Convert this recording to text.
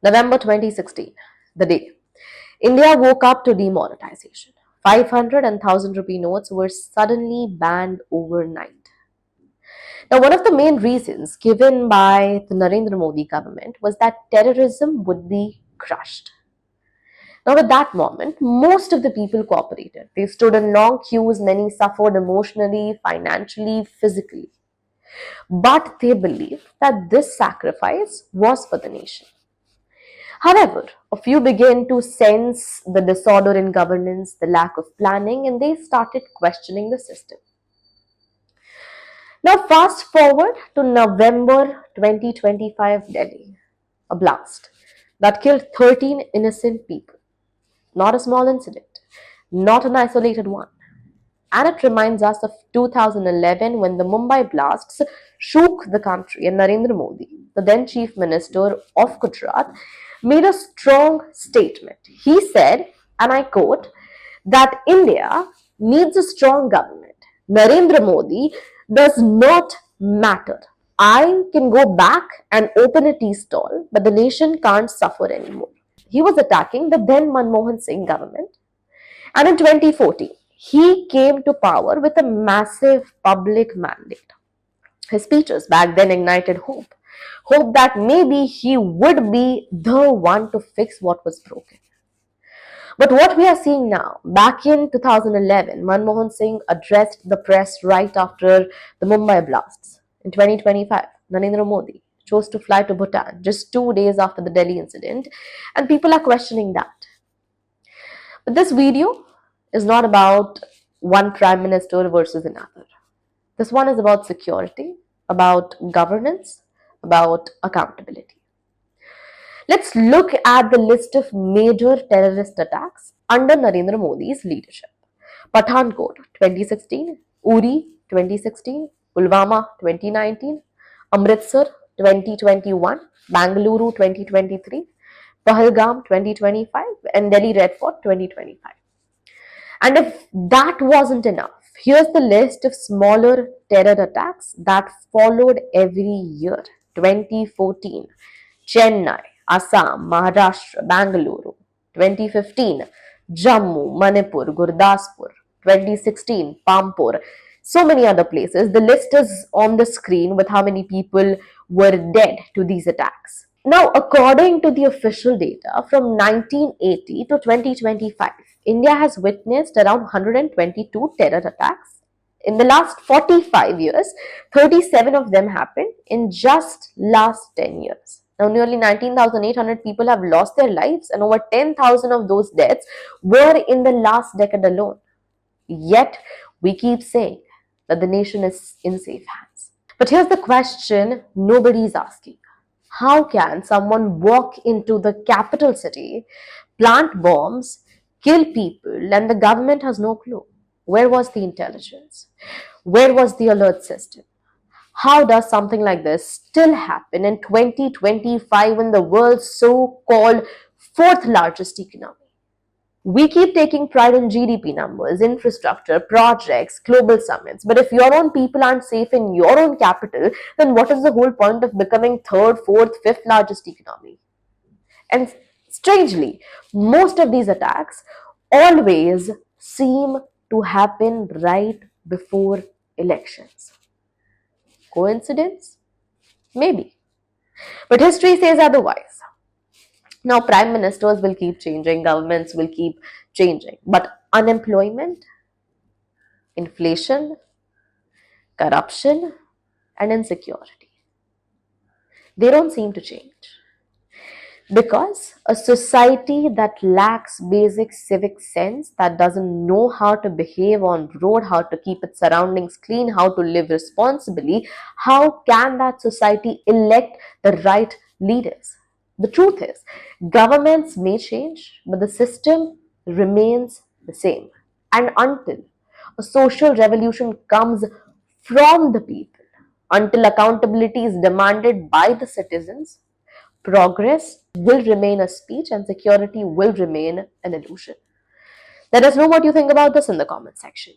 November 2016, the day India woke up to demonetization. 500 and 1000 rupee notes were suddenly banned overnight. Now, one of the main reasons given by the Narendra Modi government was that terrorism would be crushed. Now, at that moment, most of the people cooperated. They stood in long queues, many suffered emotionally, financially, physically. But they believed that this sacrifice was for the nation. However, a few began to sense the disorder in governance, the lack of planning, and they started questioning the system. Now, fast forward to November 2025 Delhi, a blast that killed 13 innocent people. Not a small incident, not an isolated one. And it reminds us of 2011 when the Mumbai blasts shook the country and Narendra Modi, the then Chief Minister of Gujarat, made a strong statement. He said, and I quote, that India needs a strong government. Narendra Modi does not matter. I can go back and open a tea stall, but the nation can't suffer anymore. He was attacking the then Manmohan Singh government. And in 2014, he came to power with a massive public mandate. His speeches back then ignited hope. Hope that maybe he would be the one to fix what was broken. But what we are seeing now, back in 2011, Manmohan Singh addressed the press right after the Mumbai blasts. In 2025, Narendra Modi chose to fly to Bhutan just 2 days after the Delhi incident, and people are questioning that. But this video is not about one prime minister versus another. This one is about security, about governance, about accountability. Let's look at the list of major terrorist attacks under Narendra Modi's leadership. Pathankot 2016, Uri 2016, Pulwama 2019, Amritsar 2021, Bangalore 2023, Pahalgam 2025, and Delhi Red Fort 2025. And if that wasn't enough, here's the list of smaller terror attacks that followed every year. 2014, Chennai, Assam, Maharashtra, Bangalore. 2015, Jammu, Manipur, Gurdaspur. 2016, Pampur. So many other places. The list is on the screen with how many people were dead to these attacks. Now, according to the official data from 1980 to 2025, India has witnessed around 122 terror attacks. In the last 45 years, 37 of them happened in just last 10 years. Now, nearly 19,800 people have lost their lives, and over 10,000 of those deaths were in the last decade alone. Yet, we keep saying that the nation is in safe hands. But here's the question nobody is asking. How can someone walk into the capital city, plant bombs, kill people, and the government has no clue? Where was the intelligence? Where was the alert system? How does something like this still happen in 2025 in the world's so-called fourth largest economy? We keep taking pride in GDP numbers, infrastructure, projects, global summits. But if your own people aren't safe in your own capital, then what is the whole point of becoming third, fourth, fifth largest economy? And strangely, most of these attacks always seem to happen right before elections. Coincidence? Maybe. But history says otherwise. Now, prime ministers will keep changing, governments will keep changing, but unemployment, inflation, corruption, and insecurity, they don't seem to change. Because a society that lacks basic civic sense, that doesn't know how to behave on road, how to keep its surroundings clean, how to live responsibly, how can that society elect the right leaders? The truth is, governments may change, but the system remains the same. And until a social revolution comes from the people, until accountability is demanded by the citizens, progress will remain a speech and security will remain an illusion. Let us know what you think about this in the comment section.